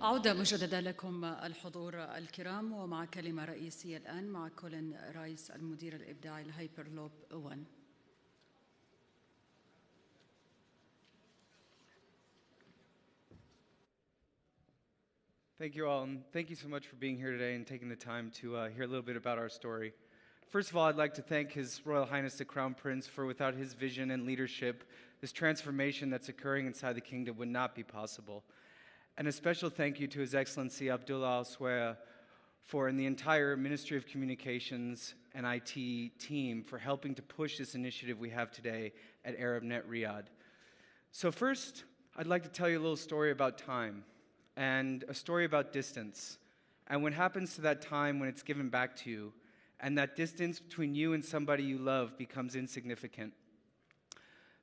عودة مجددة لكم الحضور الكرام، ومع كلمة رئيسية الآن مع كولين رايس المدير الإبداعي لهايبرلوب 1. Thank you all, and thank you so much for being here today and taking the time to hear a little bit about our story. First of all, I'd like to thank His Royal Highness the Crown Prince for without his vision and leadership, this transformation that's occurring inside the kingdom would not be possible. And a special thank you to His Excellency Abdullah Al Swaya and the entire Ministry of Communications and IT team for helping to push this initiative we have today at ArabNet Riyadh. So first, I'd like to tell you a little story about time and a story about distance, and what happens to that time when it's given back to you, and that distance between you and somebody you love becomes insignificant.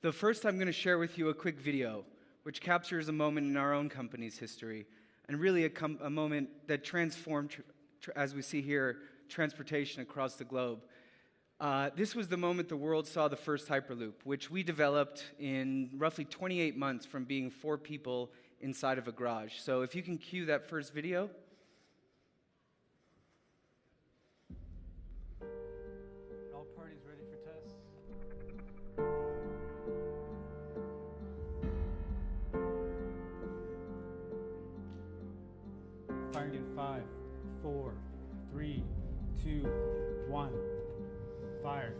The first, I'm going to share with you a quick video which captures a moment in our own company's history, and really a moment that transformed, as we see here, transportation across the globe. This was the moment the world saw the first Hyperloop, which we developed in roughly 28 months from being 4 people inside of a garage. So if you can cue that first video. All parties ready for tests? Firing in 5, 4, 3, 2, 1. Fire.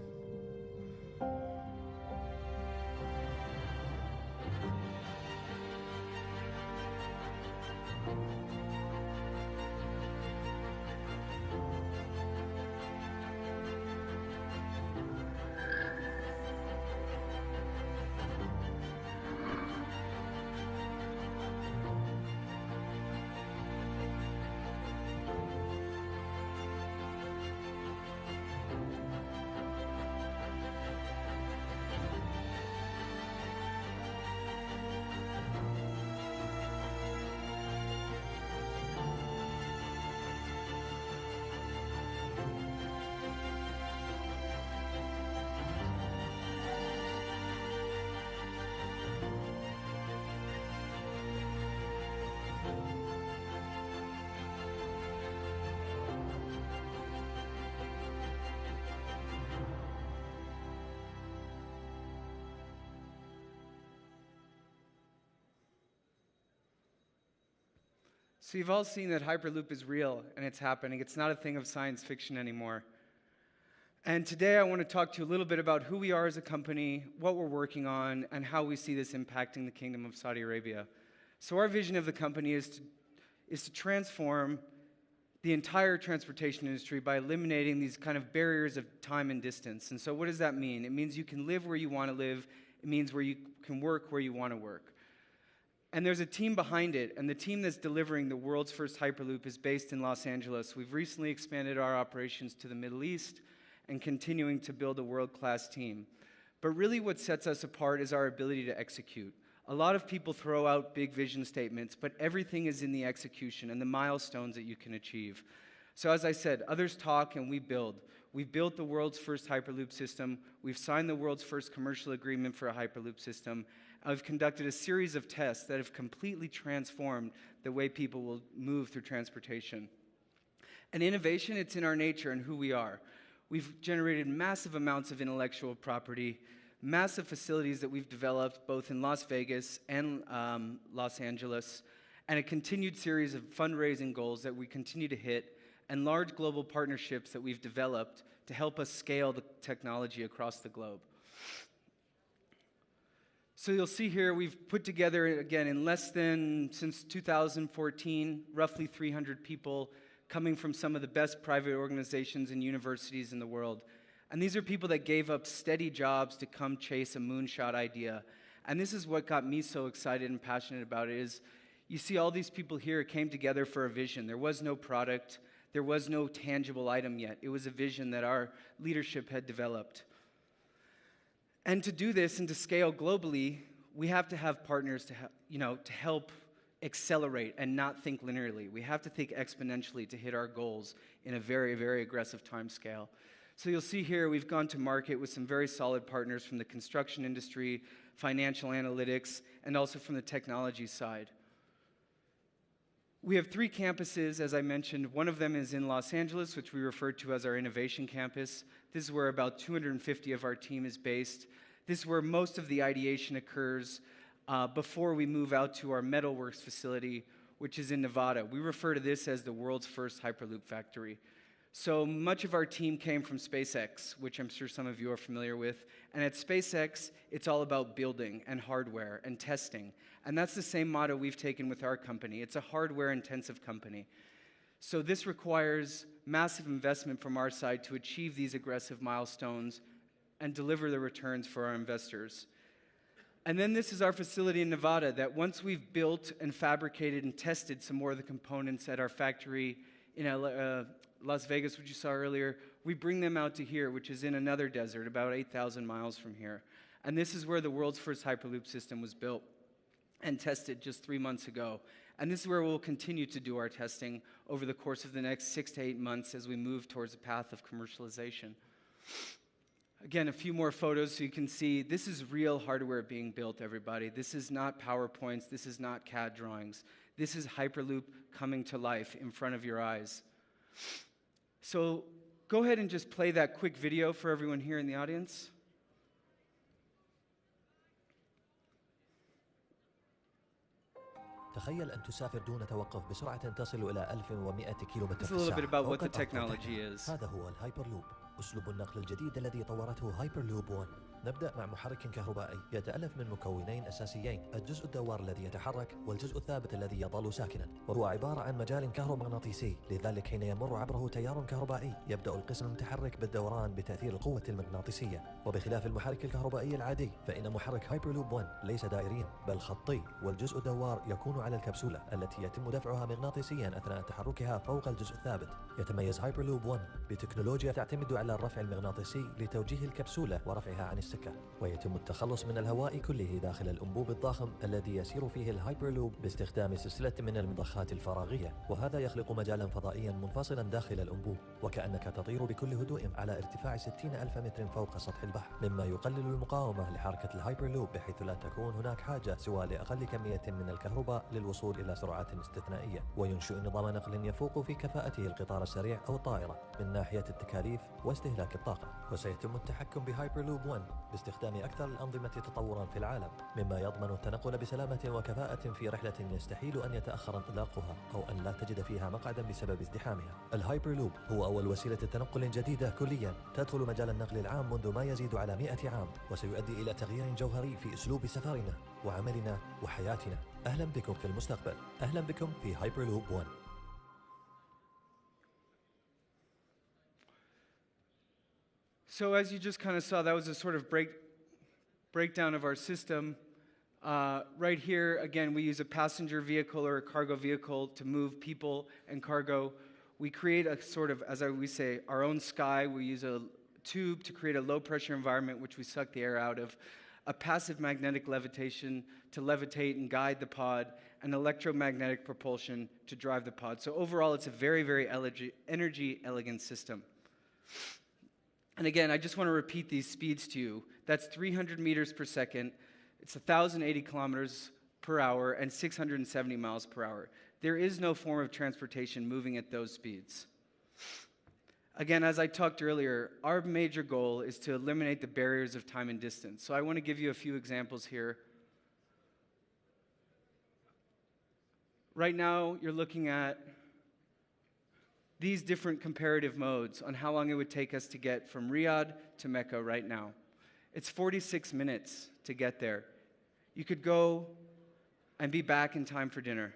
So you've all seen that Hyperloop is real and it's happening. It's not a thing of science fiction anymore. And today I want to talk to you a little bit about who we are as a company, what we're working on, and how we see this impacting the Kingdom of Saudi Arabia. So our vision of the company is to transform the entire transportation industry by eliminating these kind of barriers of time and distance. And so what does that mean? It means you can live where you want to live. It means where you can work where you want to work. And there's a team behind it, and the team that's delivering the world's first Hyperloop is based in Los Angeles. We've recently expanded our operations to the Middle East and continuing to build a world-class team. But really what sets us apart is our ability to execute. A lot of people throw out big vision statements, but everything is in the execution and the milestones that you can achieve. So as I said, others talk and we build. We've built the world's first Hyperloop system. We've signed the world's first commercial agreement for a Hyperloop system. I've conducted a series of tests that have completely transformed the way people will move through transportation. And innovation, it's in our nature and who we are. We've generated massive amounts of intellectual property, massive facilities that we've developed both in Las Vegas and Los Angeles, and a continued series of fundraising goals that we continue to hit, and large global partnerships that we've developed to help us scale the technology across the globe. So you'll see here we've put together, again, in less than, since 2014, roughly 300 people coming from some of the best private organizations and universities in the world. And these are people that gave up steady jobs to come chase a moonshot idea. And this is what got me so excited and passionate about it is, you see all these people here came together for a vision. There was no product. There was no tangible item yet. It was a vision that our leadership had developed. And to do this and to scale globally, we have to have partners to help accelerate and not think linearly. We have to think exponentially to hit our goals in a very, very aggressive time scale. So you'll see here we've gone to market with some very solid partners from the construction industry, financial analytics, and also from the technology side. We have 3 campuses, as I mentioned. One of them is in Los Angeles, which we refer to as our Innovation Campus. This is where about 250 of our team is based. This is where most of the ideation occurs before we move out to our Metalworks facility, which is in Nevada. We refer to this as the world's first Hyperloop factory. So much of our team came from SpaceX, which I'm sure some of you are familiar with. And at SpaceX, it's all about building and hardware and testing. And that's the same motto we've taken with our company. It's a hardware-intensive company. So this requires massive investment from our side to achieve these aggressive milestones and deliver the returns for our investors. And then this is our facility in Nevada that once we've built and fabricated and tested some more of the components at our factory in Las Vegas, which you saw earlier, we bring them out to here, which is in another desert, about 8,000 miles from here. And this is where the world's first Hyperloop system was built and tested just 3 months ago. And this is where we'll continue to do our testing over the course of the next 6 to 8 months as we move towards the path of commercialization. Again, a few more photos so you can see this is real hardware being built, everybody. This is not PowerPoints. This is not CAD drawings. This is Hyperloop coming to life in front of your eyes. So go ahead and just play that quick video for everyone here in the audience. تخيل أن تسافر دون توقف بسرعة تصل إلى 1100 كيلومتر It's في a little bit الساعة. about what فوق the الأرض technology تحتها. is. هذا هو الهايبرلوب، أسلوب النقل الجديد الذي طورته هايبرلوب 1. نبدأ مع محرك كهربائي يتألف من مكونين أساسيين، الجزء الدوار الذي يتحرك والجزء الثابت الذي يظل ساكنا، وهو عبارة عن مجال كهرومغناطيسي. لذلك حين يمر عبره تيار كهربائي يبدأ القسم المتحرك بالدوران بتأثير القوة المغناطيسية. وبخلاف المحرك الكهربائي العادي فإن محرك هايبرلوب 1 ليس دائريا بل خطي، والجزء الدوار يكون على الكبسولة التي يتم دفعها مغناطيسيا أثناء تحركها فوق الجزء الثابت. يتميز هايبرلوب 1 بتكنولوجيا تعتمد على الرفع المغناطيسي لتوجيه الكبسولة ورفعها عن السكة، ويتم التخلص من الهواء كله داخل الأنبوب الضخم الذي يسير فيه الهايبرلوب باستخدام سلسلة من المضخات الفراغية، وهذا يخلق مجالا فضائيا منفصلا داخل الأنبوب، وكأنك تطير بكل هدوء على ارتفاع 60,000 متر فوق سطح البحر، مما يقلل المقاومة لحركة الهايبرلوب بحيث لا تكون هناك حاجة سوى لأقل كمية من الكهرباء للوصول إلى سرعات استثنائية، وينشئ نظام نقل يفوق في كفاءته القطار السريع أو الطائرة من ناحية التكاليف واستهلاك الطاقة. وسيتم التحكم بهايبرلوب 1 باستخدام أكثر الأنظمة تطورا في العالم، مما يضمن التنقل بسلامة وكفاءة في رحلة يستحيل أن يتأخر انطلاقها أو أن لا تجد فيها مقعدا بسبب ازدحامها. الهايبرلوب هو أول وسيلة تنقل جديدة كليا تدخل مجال النقل العام منذ ما يزيد على 100 عام، وسيؤدي إلى تغيير جوهري في أسلوب سفرنا وعملنا وحياتنا. أهلا بكم في المستقبل، أهلا بكم في هايبرلوب 1. So as you just kind of saw, that was a sort of breakdown of our system. Right here, again, we use a passenger vehicle or a cargo vehicle to move people and cargo. We create a sort of, as we say, our own sky. We use a tube to create a low-pressure environment, which we suck the air out of, a passive magnetic levitation to levitate and guide the pod, and electromagnetic propulsion to drive the pod. So overall, it's a very, very energy-elegant system. And again, I just want to repeat these speeds to you. That's 300 meters per second. It's 1,080 kilometers per hour and 670 miles per hour. There is no form of transportation moving at those speeds. Again, as I talked earlier, our major goal is to eliminate the barriers of time and distance. So I want to give you a few examples here. Right now, you're looking at these different comparative modes on how long it would take us to get from Riyadh to Mecca right now. It's 46 minutes to get there. You could go and be back in time for dinner.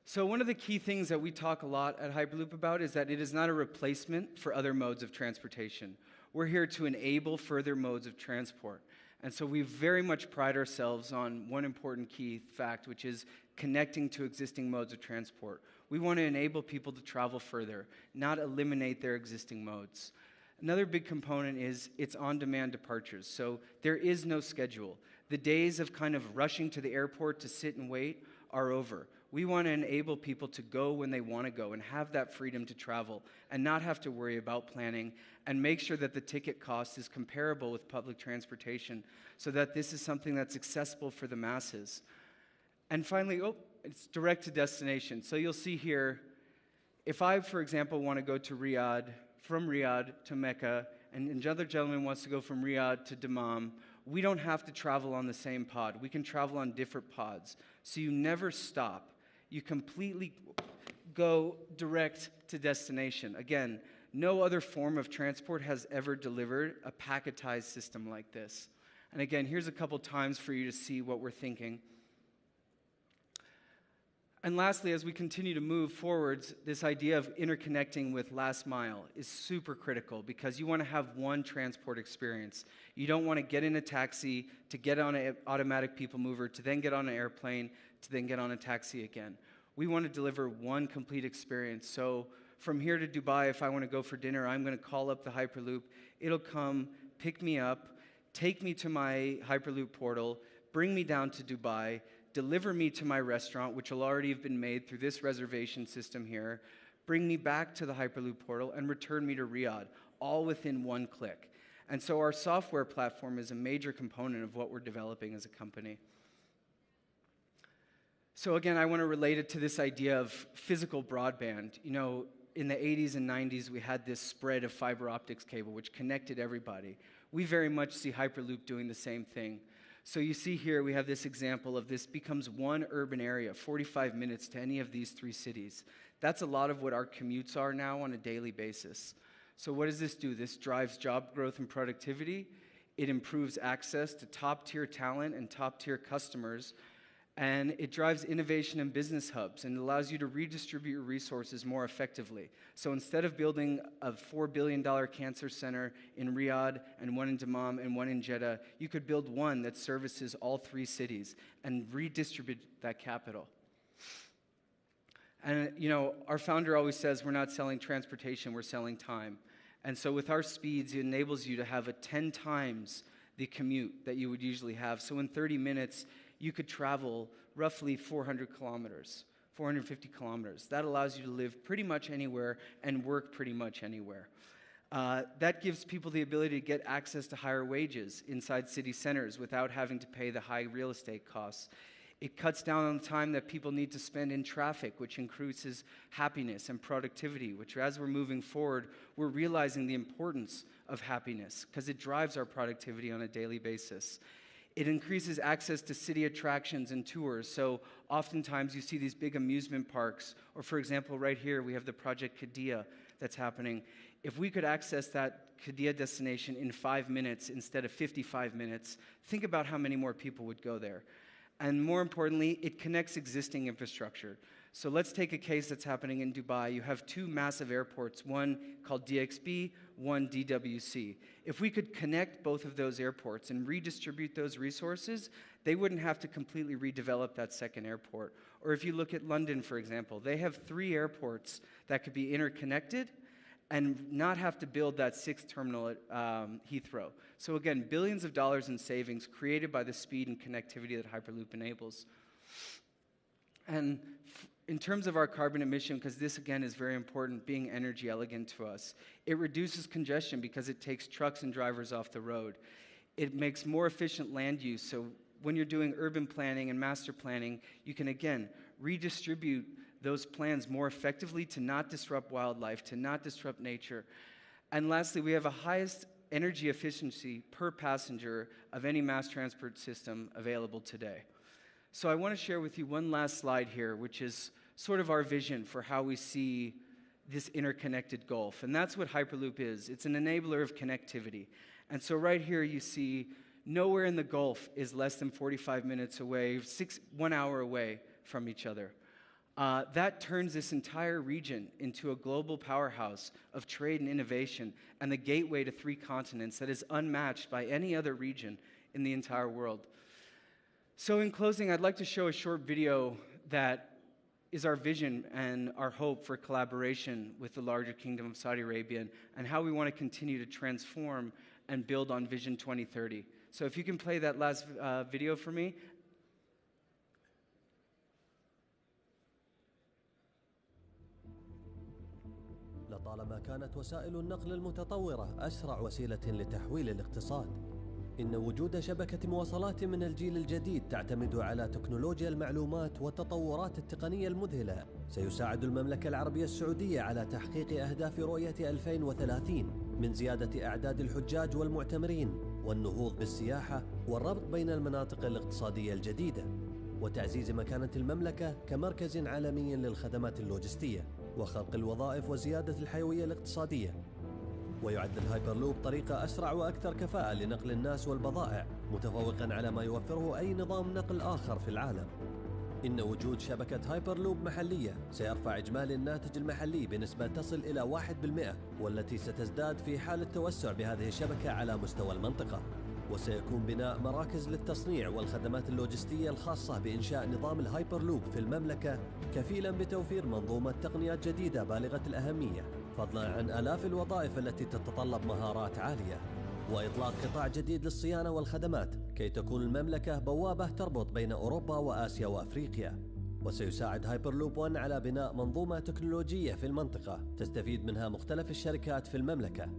So one of the key things that we talk a lot at Hyperloop about is that it is not a replacement for other modes of transportation. We're here to enable further modes of transport. And so we very much pride ourselves on one important key fact, which is connecting to existing modes of transport. We want to enable people to travel further, not eliminate their existing modes. Another big component is it's on-demand departures. So there is no schedule. The days of kind of rushing to the airport to sit and wait are over. We want to enable people to go when they want to go and have that freedom to travel and not have to worry about planning and make sure that the ticket cost is comparable with public transportation so that this is something that's accessible for the masses. And finally, it's direct to destination. So you'll see here, if I, for example, want to go to Riyadh, from Riyadh to Mecca, and another gentleman wants to go from Riyadh to Dammam, we don't have to travel on the same pod. We can travel on different pods. So you never stop. You completely go direct to destination. Again, no other form of transport has ever delivered a packetized system like this. And again, here's a couple times for you to see what we're thinking. And lastly, as we continue to move forwards, this idea of interconnecting with last mile is super critical because you want to have one transport experience. You don't want to get in a taxi, to get on an automatic people mover, to then get on an airplane, to then get on a taxi again. We want to deliver one complete experience. So from here to Dubai, if I want to go for dinner, I'm going to call up the Hyperloop. It'll come, pick me up, take me to my Hyperloop portal, bring me down to Dubai, deliver me to my restaurant, which will already have been made through this reservation system here, bring me back to the Hyperloop portal, and return me to Riyadh, all within one click. And so our software platform is a major component of what we're developing as a company. So again, I want to relate it to this idea of physical broadband. You know, in the 80s and 90s, we had this spread of fiber optics cable, which connected everybody. We very much see Hyperloop doing the same thing. So you see here, we have this example of this becomes one urban area, 45 minutes to any of these three cities. That's a lot of what our commutes are now on a daily basis. So what does this do? This drives job growth and productivity. It improves access to top-tier talent and top-tier customers. And it drives innovation and business hubs and allows you to redistribute your resources more effectively. So instead of building a $4 billion cancer center in Riyadh and one in Dammam and one in Jeddah, you could build one that services all three cities and redistribute that capital. And you know, our founder always says we're not selling transportation, we're selling time. And so with our speeds, it enables you to have a 10 times the commute that you would usually have. So in 30 minutes, you could travel roughly 400 kilometers, 450 kilometers. That allows you to live pretty much anywhere and work pretty much anywhere. That gives people the ability to get access to higher wages inside city centers without having to pay the high real estate costs. It cuts down on the time that people need to spend in traffic, which increases happiness and productivity, which as we're moving forward, we're realizing the importance of happiness because it drives our productivity on a daily basis. It increases access to city attractions and tours. So oftentimes you see these big amusement parks, or for example, right here we have the Project Qiddiya that's happening. If we could access that Qiddiya destination in 5 minutes instead of 55 minutes, think about how many more people would go there. And more importantly, it connects existing infrastructure. So let's take a case that's happening in Dubai. You have two massive airports, one called DXB, one DWC. If we could connect both of those airports and redistribute those resources, they wouldn't have to completely redevelop that second airport. Or if you look at London, for example, they have 3 airports that could be interconnected and not have to build that 6th terminal at Heathrow. So again, billions of dollars in savings created by the speed and connectivity that Hyperloop enables. And in terms of our carbon emission, because this again is very important, being energy elegant to us, it reduces congestion because it takes trucks and drivers off the road. It makes more efficient land use. So when you're doing urban planning and master planning, you can again redistribute those plans more effectively to not disrupt wildlife, to not disrupt nature. And lastly, we have a highest energy efficiency per passenger of any mass transport system available today. So I want to share with you one last slide here, which is sort of our vision for how we see this interconnected Gulf. And that's what Hyperloop is. It's an enabler of connectivity. And so right here you see nowhere in the Gulf is less than 45 minutes away, 1 hour away from each other. That turns this entire region into a global powerhouse of trade and innovation and the gateway to 3 continents that is unmatched by any other region in the entire world. So in closing, I'd like to show a short video that is our vision and our hope for collaboration with the larger Kingdom of Saudi Arabia and how we want to continue to transform and build on Vision 2030. So if you can play that last video for me. لطالما كانت وسائل النقل المتطورة أسرع وسيلة لتحويل الاقتصاد، إن وجود شبكة مواصلات من الجيل الجديد تعتمد على تكنولوجيا المعلومات والتطورات التقنية المذهلة سيساعد المملكة العربية السعودية على تحقيق أهداف رؤية 2030 من زيادة أعداد الحجاج والمعتمرين والنهوض بالسياحة والربط بين المناطق الاقتصادية الجديدة وتعزيز مكانة المملكة كمركز عالمي للخدمات اللوجستية وخلق الوظائف وزيادة الحيوية الاقتصادية. ويعد الهايبرلوب طريقة أسرع وأكثر كفاءة لنقل الناس والبضائع متفوقاً على ما يوفره أي نظام نقل آخر في العالم. إن وجود شبكة هايبرلوب محلية سيرفع إجمالي الناتج المحلي بنسبة تصل إلى 1% والتي ستزداد في حال التوسع بهذه الشبكة على مستوى المنطقة. وسيكون بناء مراكز للتصنيع والخدمات اللوجستية الخاصة بإنشاء نظام الهايبرلوب في المملكة كفيلاً بتوفير منظومة تقنيات جديدة بالغة الأهمية فضلاً عن آلاف الوظائف التي تتطلب مهارات عالية وإطلاق قطاع جديد للصيانة والخدمات كي تكون المملكة بوابة تربط بين أوروبا وآسيا وأفريقيا. وسيساعد هايبرلوب 1 على بناء منظومة تكنولوجية في المنطقة تستفيد منها مختلف الشركات في المملكة.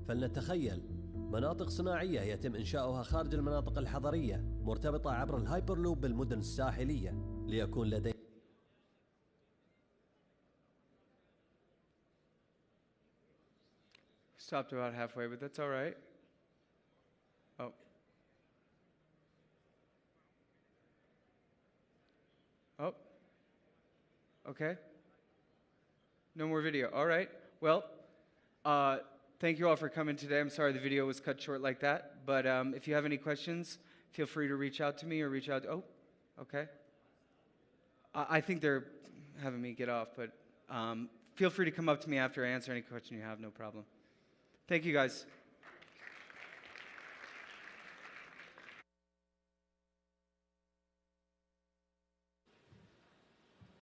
فلنتخيل مناطق صناعية يتم إنشاؤها خارج المناطق الحضرية مرتبطة عبر الهايبرلوب بالمدن الساحلية ليكون لدينا Stopped about halfway, but that's all right. Oh. Oh. Okay. No more video. All right. Well, thank you all for coming today. I'm sorry the video was cut short like that. But if you have any questions, feel free to reach out to me or reach out to... Oh, okay. I think they're having me get off, but feel free to come up to me after I answer any question you have, no problem. Thank you, guys.